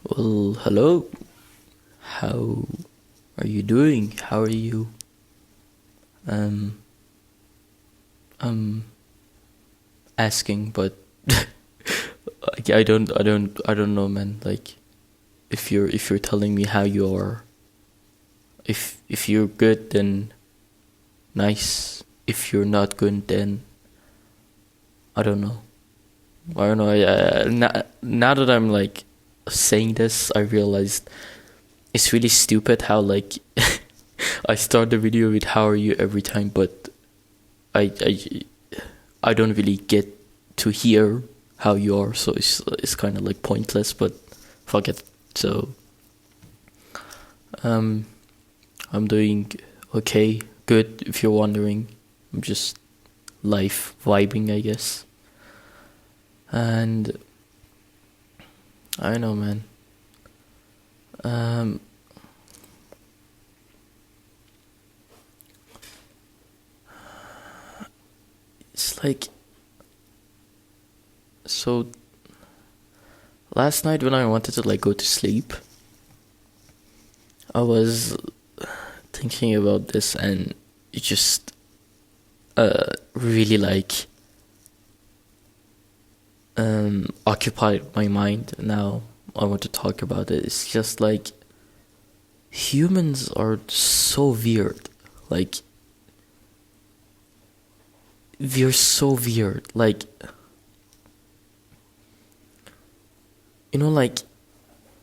Well, hello. How are you doing? How are you? Um, I'm asking, but I don't know, man. Like, if you're telling me how you are, if you're good, then nice. If you're not good, then I don't know. I don't know. Now that I'm like saying this, I realized it's really stupid how like I start the video with "How are you" every time, but I I I don't really get to hear how you are, so it's kind of like pointless. But fuck it. So um, I'm doing okay, good. If you're wondering, I'm just life vibing, I guess. And I don't know, man. Um, it's like so. Last night when I wanted to like go to sleep, I was thinking about this, and it just really like occupied my mind. Now I want to talk about it. It's just like humans are so weird. Like we're so weird. Like like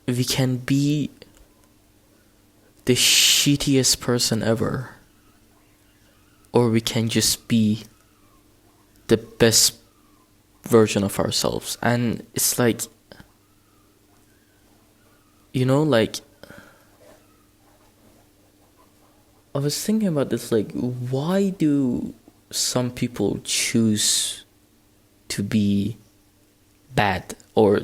we can be the shittiest person ever, or we can just be the best version of ourselves. And it's like like I was thinking about this, like why do some people choose to be bad? Or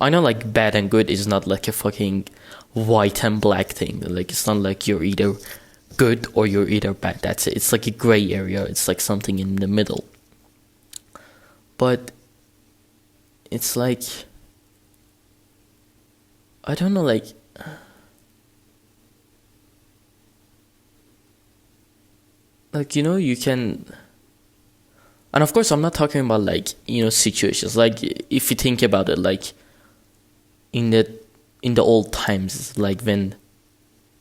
I know like bad and good is not like a fucking white and black thing. Like it's not like you're either good or you're either bad. That's it. It's like a gray area. It's like something in the middle. But it's like I don't know, like you can. And of course I'm not talking about like situations. Like if you think about it, like in the old times, like when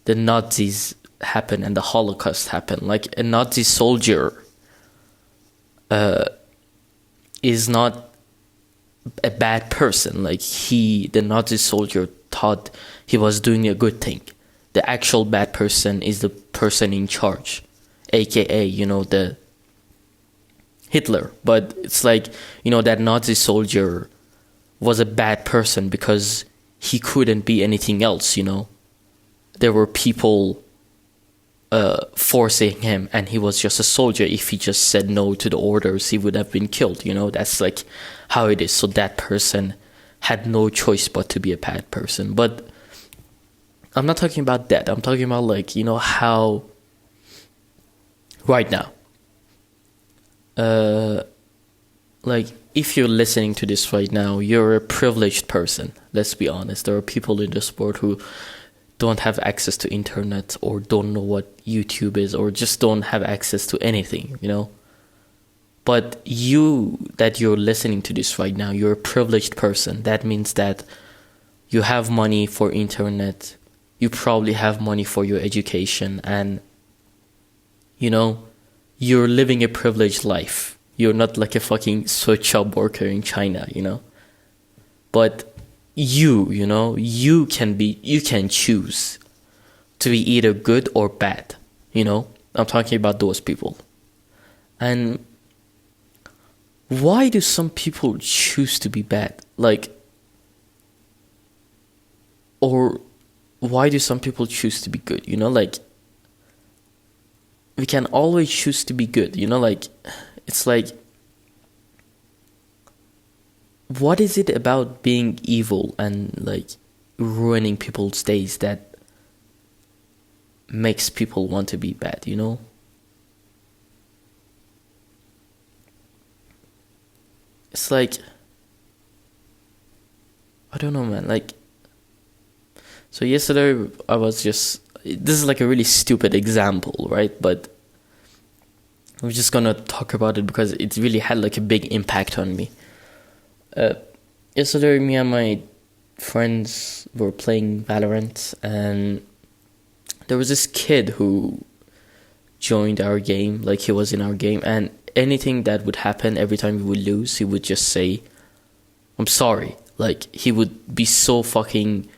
the Nazis happened and the Holocaust happened, like a Nazi soldier is not a bad person. Like the Nazi soldier thought he was doing a good thing. The actual bad person is the person in charge, aka the Hitler. But it's like that Nazi soldier was a bad person because he couldn't be anything else. There were people forcing him, and he was just a soldier. If he just said no to the orders, he would have been killed. That's like how it is. So that person had no choice but to be a bad person. But I'm not talking about that. I'm talking about like how right now, like if you're listening to this right now, you're a privileged person. Let's be honest. There are people in the sport who don't have access to internet, or don't know what YouTube is, or just don't have access to anything, But you're listening to this right now, you're a privileged person. That means that you have money for internet, you probably have money for your education, and you're living a privileged life. You're not like a fucking sweatshop worker in China, But you can choose to be either good or bad. I'm talking about those people. And why do some people choose to be bad? Like, or why do some people choose to be good? Like we can always choose to be good. Like it's like, what is it about being evil and like ruining people's days that makes people want to be bad? It's like, I don't know, man. Like So yesterday I was just, this is like a really stupid example, right? But I'm just gonna talk about it because it really had like a big impact on me. Uh, Yesterday, me and my friends were playing Valorant, and there was this kid who joined our game, like he was in our game, and anything that would happen every time we would lose, he would just say, "I'm sorry." Like, he would be so fucking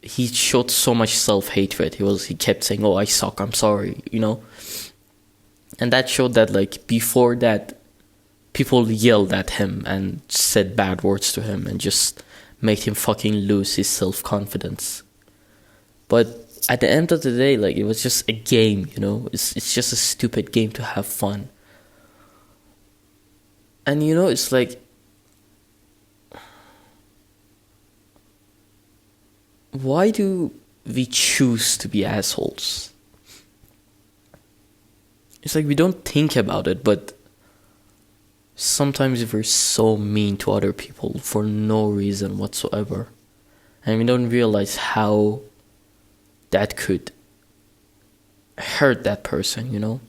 he showed so much self-hatred. He kept saying, "Oh, I suck, I'm sorry," you know? And that showed that, like, before that, people yelled at him and said bad words to him and just made him fucking lose his self-confidence. But at the end of the day, like, it was just a game, you know? It's just a stupid game to have fun. And, you know, it's like, why do we choose to be assholes? It's like we don't think about it, but sometimes we're so mean to other people for no reason whatsoever. And we don't realize how that could hurt that person, you know?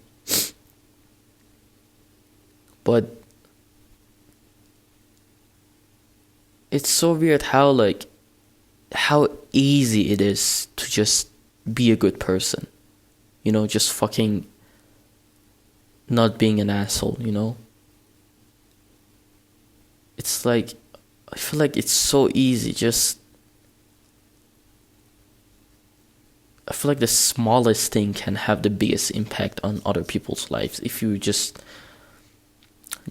But it's so weird how easy it is to just be a good person. You know, just fucking not being an asshole, you know? It's like, I feel like it's so easy, I feel like the smallest thing can have the biggest impact on other people's lives if you just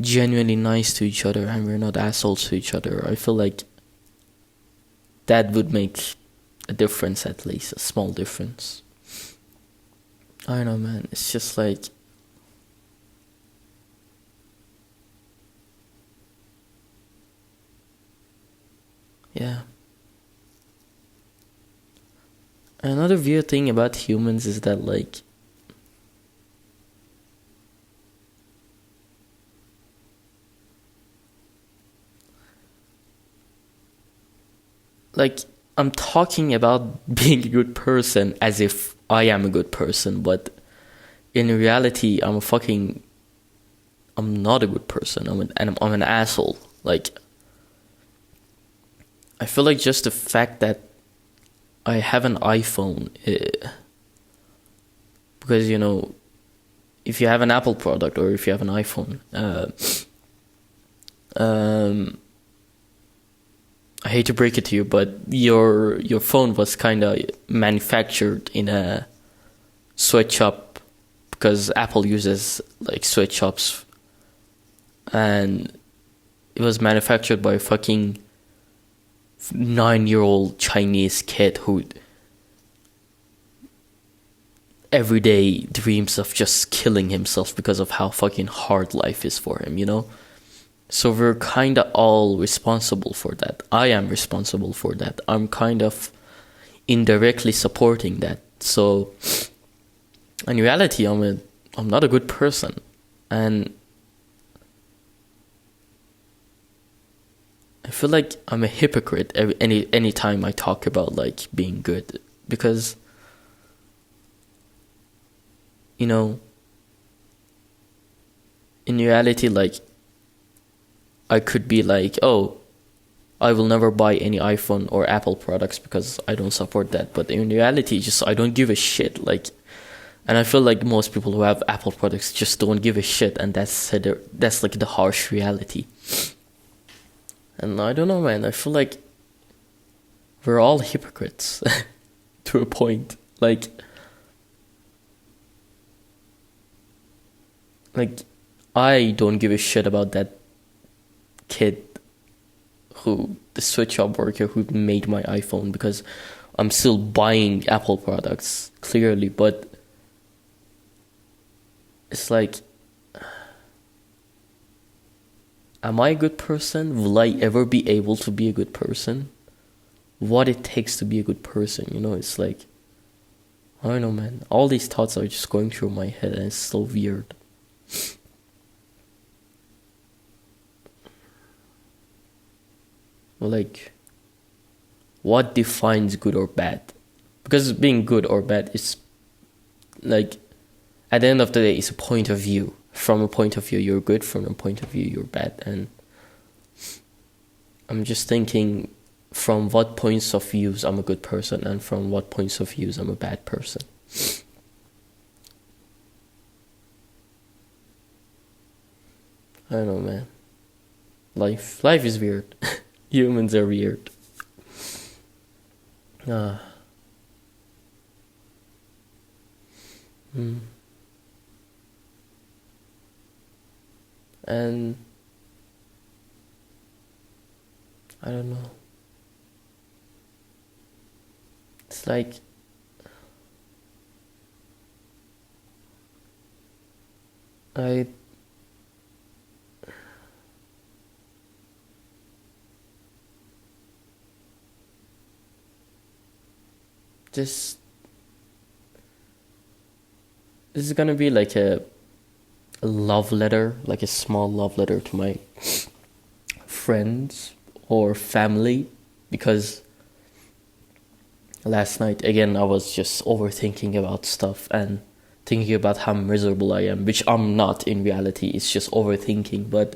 genuinely nice to each other and we're not assholes to each other. I feel like that would make a difference, at least a small difference. I don't know, man. It's just like, yeah. Another weird thing about humans is that, like I'm talking about being a good person as if I am a good person, but in reality, I'm not a good person. I'm an asshole. Like, I feel like just the fact that I have an iPhone, because, you know, if you have an Apple product or if you have an iPhone, I hate to break it to you, but your phone was kind of manufactured in a sweatshop, because Apple uses like sweatshops, and it was manufactured by a fucking 9-year-old Chinese kid who every day dreams of just killing himself because of how fucking hard life is for him, you know? So we're kind of all responsible for that. I am responsible for that. I'm kind of indirectly supporting that. So in reality, I'm not a good person, and I feel like I'm a hypocrite any time I talk about like being good, because, you know, in reality, like, I could be like, oh, I will never buy any iPhone or Apple products because I don't support that. But in reality, just I don't give a shit. Like, and I feel like most people who have Apple products just don't give a shit, and that's like the harsh reality. And I don't know, man. I feel like we're all hypocrites to a point. Like I don't give a shit about that kid the switch shop worker who made my iPhone, because I'm still buying Apple products, clearly. But it's like, am I a good person? Will I ever be able to be a good person? What it takes to be a good person, you know? It's like, I don't know, man. All these thoughts are just going through my head, and it's so weird. Like, what defines good or bad? Because being good or bad is like, at the end of the day, it's a point of view. From a point of view, you're good. From a point of view, you're bad. And I'm just thinking, from what points of views I'm a good person, and from what points of views I'm a bad person. I don't know, man. Life is weird. Humans are weird. Ah. And I don't know. It's like, I just, this is gonna be like a love letter, like a small love letter to my friends or family, because last night again I was just overthinking about stuff and thinking about how miserable I am, which I'm not in reality. It's just overthinking. But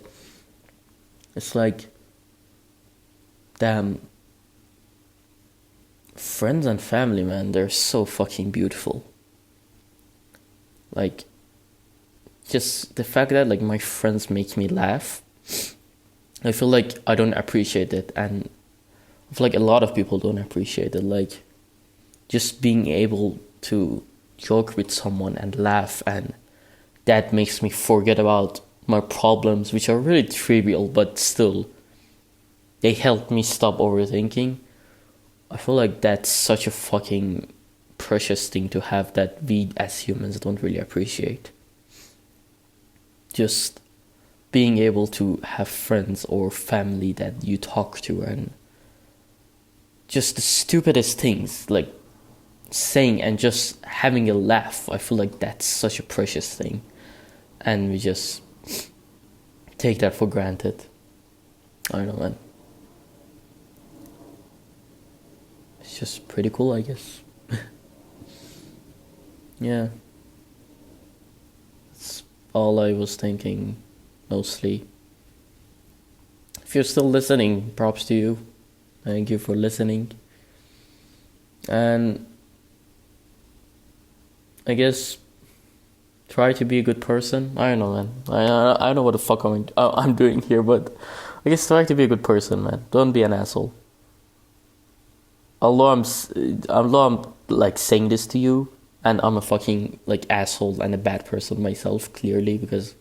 it's like, damn, friends and family, man, they're so fucking beautiful. Like, just the fact that like my friends make me laugh, I feel like I don't appreciate it, and I feel like a lot of people don't appreciate it. Like, just being able to joke with someone and laugh, and that makes me forget about my problems, which are really trivial, but still, they help me stop overthinking. I feel like that's such a fucking precious thing to have that we as humans don't really appreciate. Just being able to have friends or family that you talk to, and just the stupidest things, like saying and just having a laugh. I feel like that's such a precious thing, and we just take that for granted. I don't know, man. It's just pretty cool, I guess. Yeah. That's all I was thinking, mostly. If you're still listening, props to you. Thank you for listening. And I guess try to be a good person. I don't know, man. I don't know what the fuck I'm doing here, but I guess try to be a good person, man. Don't be an asshole. Although I'm like saying this to you, and I'm a fucking like asshole and a bad person myself, clearly, because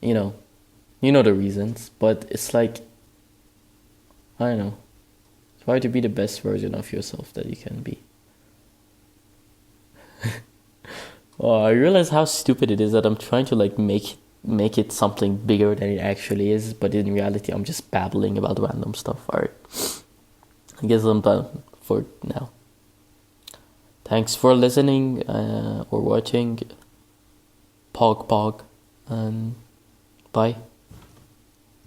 you know the reasons. But it's like, I don't know. Try to be the best version of yourself that you can be. Oh, I realize how stupid it is that I'm trying to like make it something bigger than it actually is, but in reality I'm just babbling about random stuff. Alright, I guess I'm done for now. Thanks for listening or watching. Pog, and bye.